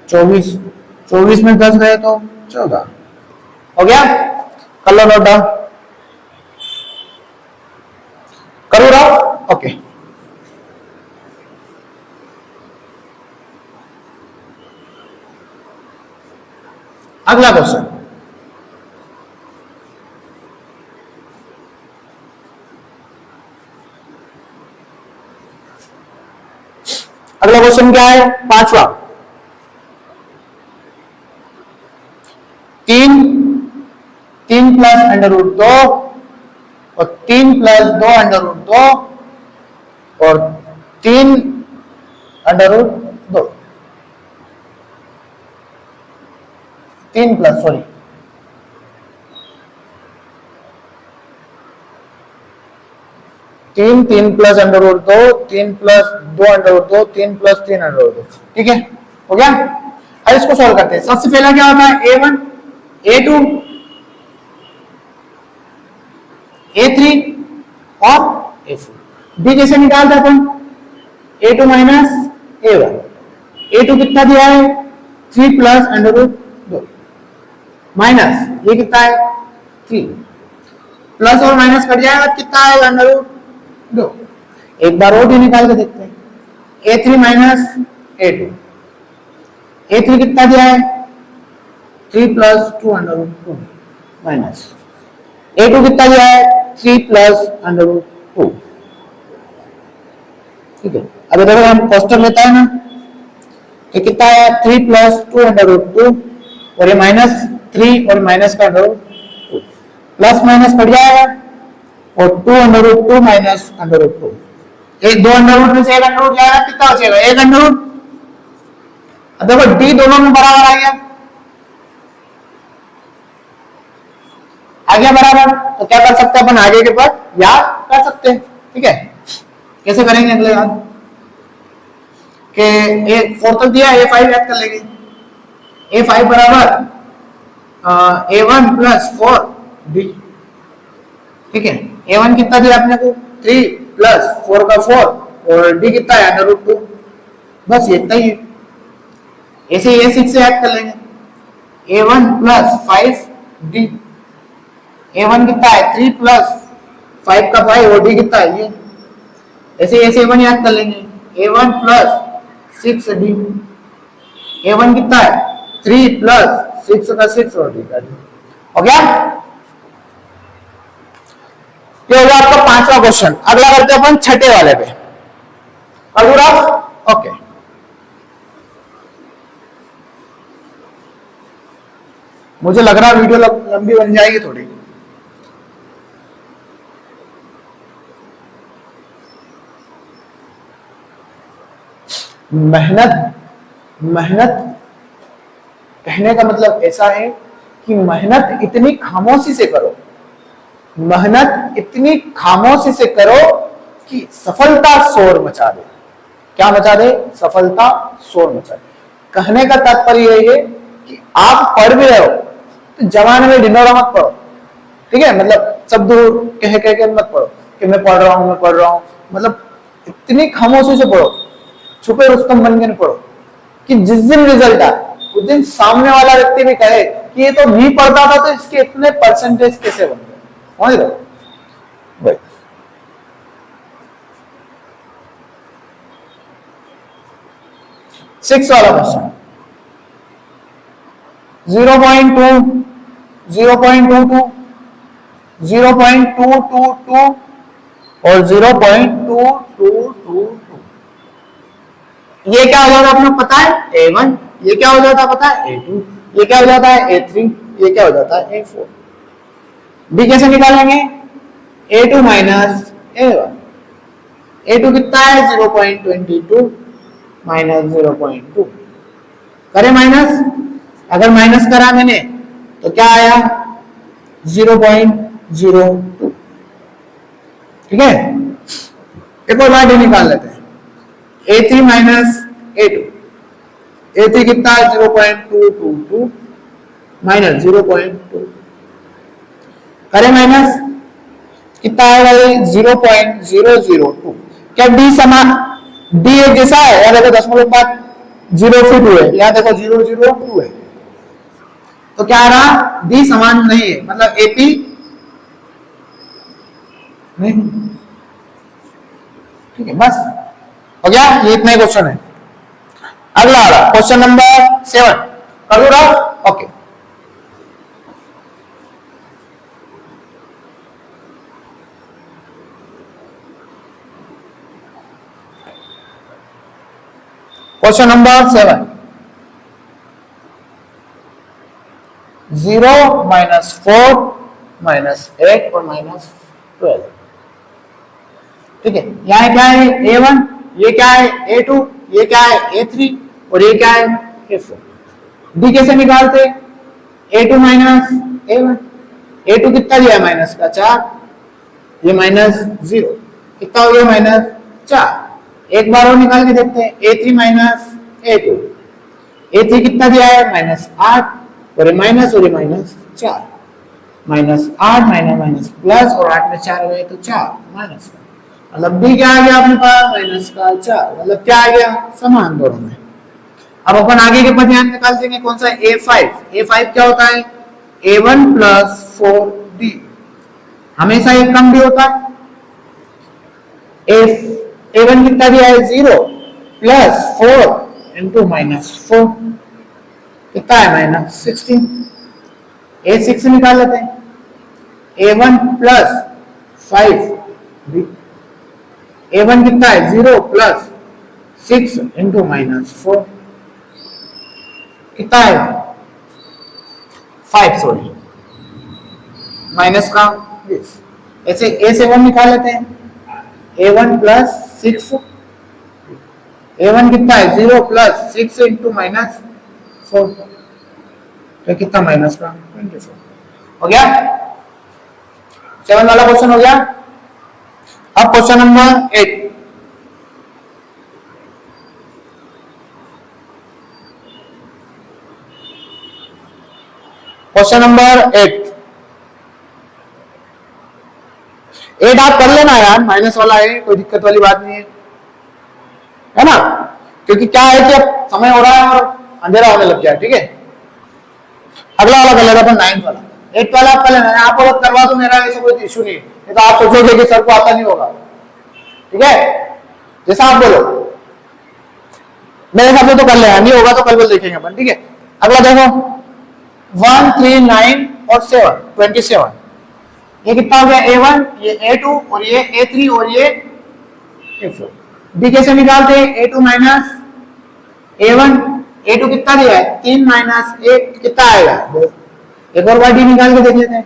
24, 24 में 10 गए तो 14, हो गया। कर लो नोट डाउन, करो रफ, ओके। अगला क्वेश्चन, अगला क्वेश्चन क्या है, पांचवा, 3 प्लस √2 और 3 प्लस 2 √2 और 3 √2, 3 प्लस 3 प्लस √2, 3 प्लस 2 √2, 3 प्लस 3 √2, ठीक है, हो गया। अब इसको सॉल्व करते हैं। सबसे पहला क्या होता है, A1, A2, A3 और A4। B कैसे निकालते अपन, A2 माइनस A1। A2 कितना दिया है, 3 प्लस √2 माइनस ये कितना है 3, प्लस और माइनस कट जाएगा, कितना आएगा √2। एक बार और भी निकाल के देखते हैं, A3 माइनस A2। A3 कितना दिया है, 3 प्लस 2 √2 माइनस A2 कितना दिया है, 3 प्लस √2, ठीक है। अब देखो हम कोष्टक लेता है ना, तो कितना है 3 प्लस 2 √2 और ये माइनस 3 और माइनस का √2, प्लस माइनस कट जाएगा और 2 √2 माइनस √2, एक 2 √ में से 1 √ जाएगा, कितना बचेगा 1 √। अब देखो डी दोनों में बराबर आ गया बराबर, तो क्या कर सकते हैं अपन, आगे के पद याद कर सकते हैं, ठीक है। कैसे करेंगे अगले बात के, A4 तक दिया, A5 याद कर लेंगे। A5 बराबर A1 प्लस 4D, ठीक है। A1 कितना दिया आपने को, 3 प्लस 4 का 4 और D कितना है √2, बस ये इतना ही है। ऐसे A6 से याद कर लेंगे, A1 प्लस 5D, A1 कितना है 3 प्लस 5 का 5 और D कितना है ये, ऐसे A7 याद कर लेंगे, A1 प्लस 6D, A1 कितना है 3 प्लस 6 का 6 और D का 2, हो गया। ये होगा आपका पांचवा क्वेश्चन। अगला करते हैं अपन छठे वाले पे, ओके। मुझे लग रहा है वीडियो लंबी बन जाएगी थोड़ी। मेहनत कहने का मतलब ऐसा है कि मेहनत इतनी खामोशी से करो, मेहनत इतनी खामोशी से करो कि सफलता शोर मचा दे। क्या मचा दे, सफलता शोर मचा दे। कहने का तात्पर्य यह है कि आप पढ़ भी रहे हो तो जमाने में ढिंडोरा मत पढ़ो, ठीक है, मतलब शब्द कह के मत पढ़ो कि मैं पढ़ रहा हूं, मतलब इतनी खामोशी से पढ़ो, छुपे रुस्तम बन के नहीं पढ़ो कि जिस दिन रिजल्ट आए उस दिन सामने वाला व्यक्ति भी कहे कि ये तो नहीं पढ़ता था तो इसके इतने परसेंटेज कैसे बन गए, समझ रहे हो। 6 वाला क्वेश्चन, 0.2, 0.22, 0.222 और 0.222, ये क्या हो जाता है आपको पता है, A1, ये क्या हो जाता है पता है A2, ये क्या हो जाता है A3, ये क्या हो जाता है A4। B कैसे निकालेंगे, A2 माइनस A1, A2 कितना है 0.22 माइनस 0.2, करें माइनस, अगर माइनस करा मैंने तो क्या आया 0.02, ठीक है। एक और बार निकाल लेते हैं, A3 माइनस A2, A3 कितना है 0.222 माइनस 0.2, करें माइनस, कितना आएगा 0.002। क्या D समान, D एक जैसा है, या देखो दशमलव बाद 0 है, या देखो 002 है, तो क्या आ रहा D समान नहीं है, मतलब AP नहीं, ठीक है, बस हो गया। ये इतना ही क्वेश्चन है। अगला आ रहा क्वेश्चन नंबर 7, कर दो रफ, ओके। क्वेश्चन नंबर 7, 0 -4 -8 और -12। ठीक है, यहाँ क्या है A1, ये क्या है A2, ये क्या है A3 और ये क्या है A4। डी कैसे निकालते? A2 minus A1। A2 कितना दिया? माइनस का 4, ये -0 कितना हो गया? -4। एक बार और निकाल के देखते हैं, A3 माइनस A2। A3 कितना दिया है? -8 और ये माइनस और ये -4। -8 माइनस प्लस और 8 में 4 गए तो 4 माइनस, मतलब डी क्या आ गया अपने पास? -4। मतलब क्या आ गया? समान दोनों में। अब अपन आगे के पद ध्यान निकाल देंगे, कौन सा? A5 क्या होता है? A1 + 4D, हमेशा एक कम भी होता है। A1 कितना दिया है? 0 + 4 × -4 कितना है? -16। A6 निकाल लेते हैं, A1 + 5D। A1 कितना है? 0 + 6 × -4 कितना है? 5, सॉरी, माइनस का 20। ऐसे A7 निकाल लेते हैं, A1 + 6, A1 कितना है? 0 + 6 × -4 तो कितना? माइनस का 24 हो गया। 7 वाला क्वेश्चन हो गया। अब क्वेश्चन नंबर 8, क्वेश्चन नंबर 8 आप कर लेना यार, माइनस वाला है, कोई दिक्कत वाली बात नहीं है ना, क्योंकि क्या है कि अब समय हो रहा है और अंधेरा होने लग गया है। ठीक है, अगला वाला कर लेगा अपन, 9th वाला। 8th वाला आप कर लेना, आप अगर करवा दो मेरा ऐसा कोई इशू नहीं है, तो आप सोचोगे कि सर को आता नहीं होगा। ठीक है, जैसा आप बोलो, मेरे हिसाब से तो कर लेना, नहीं होगा तो कल देखेंगे अपन। ठीक है, अगला देखो, 1, 3, 9 और 7, 27। ये कितना हो गया? A1, ये A2 और ये A3 और ये A4। डी कैसे निकालते हैं? A2 माइनस A1, A2 कितना दिया है? 3 - 1 कितना आएगा? 2। एक और बार डी निकाल के देख लेते हैं,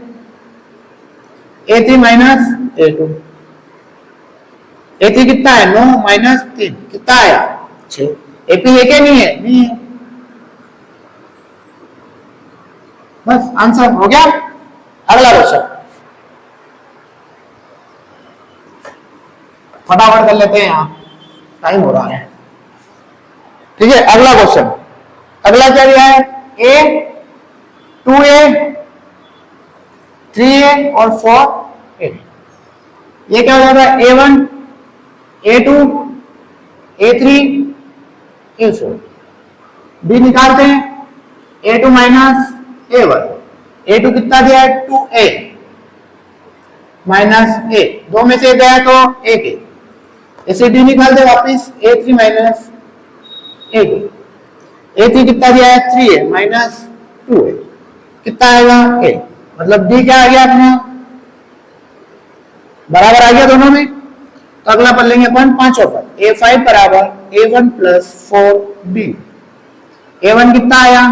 A3 माइनस A2, A3 कितना है? 9 - 3 कितना आया? 6। AP है क्या? नहीं है, नहीं है। बस आंसर हो गया। अगला क्वेश्चन फटाफट कर लेते हैं, यहाँ टाइम हो रहा है। ठीक है, अगला क्वेश्चन, अगला क्या दिया है? A, 2A, 3A और 4A। ये क्या हो जाता है? A1, A2, A3, A4। B निकालते हैं, A2 माइनस A1। A2 कितना दिया है? 2A माइनस A, दो में से गया तो एक है, ऐसे डी निकाल दे वापिस, A3 माइनस A2। A3 कितना दिया है? 3A माइनस 2A कितना आएगा? A। मतलब डी क्या आ गया अपना? बराबर आ गया दोनों में। तो अगला पढ़ लेंगे अपन पांचों पर, A5 बराबर A1 + 4B। A1 कितना आया?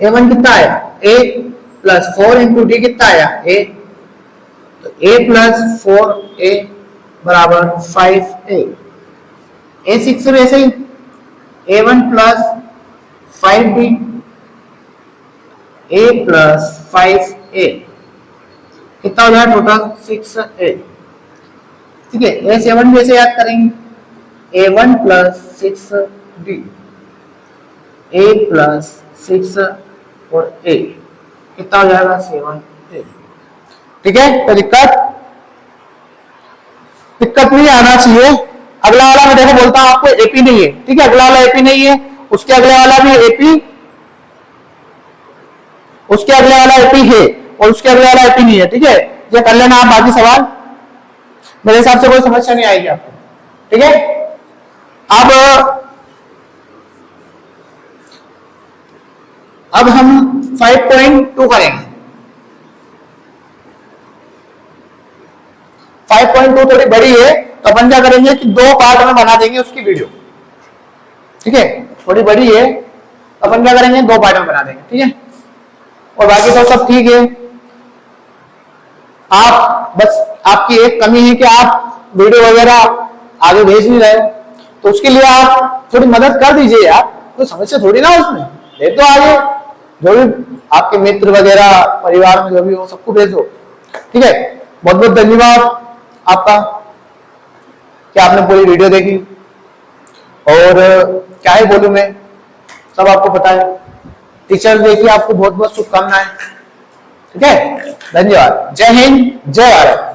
A1 कितना आया? A + 4 × D कितना आया? A। तो A + 4A बराबर 5A। A6 से वैसे ही A1 + 5D, A + 5A कितना हो जाएगा? Total 6A। ठीक है, A7 भी ऐसे याद करेंगे, A1 + 6D, A + 6 और A कितना हो जाएगा? 7A। ठीक है, तो दिक्कत नहीं आना चाहिए। अगला वाला मैं देखो बोलता हूं आपको, AP नहीं है। ठीक है, अगला वाला AP नहीं है, उसके अगले वाला भी AP, उसके अगले वाला AP है और उसके अगले वाला AP नहीं है। ठीक है, ये कर लेना आप बाकी सवाल, मेरे हिसाब से कोई समस्या नहीं आएगी आपको। ठीक है, अब हम 5.2 करेंगे। 5.2 थोड़ी बड़ी है, तो अपन क्या करेंगे कि 2 पार्ट में बना देंगे उसकी वीडियो। ठीक है, थोड़ी बड़ी है, अपन क्या करेंगे 2 पार्ट में बना देंगे, ठीक है। और बाकी तो सब ठीक है। आप बस, आपकी एक कमी है कि आप वीडियो वगैरह आगे भेज नहीं रहे हो, तो उसके लिए आप थोड़ी मदद कर दीजिए यार, कोई समस्या थोड़ी ना उसमें, भेज दो आगे, जो भी आपके मित्र वगैरह परिवार में जो भी हो सबको भेज दो, ठीक है। बहुत बहुत धन्यवाद आपका कि आपने पूरी वीडियो देखी, और क्या ही बोलूं मैं, सब आपको पता है। टीचर्स डे की आपको बहुत बहुत शुभकामनाएं, ठीक है। धन्यवाद। जय हिंद, जय भारत।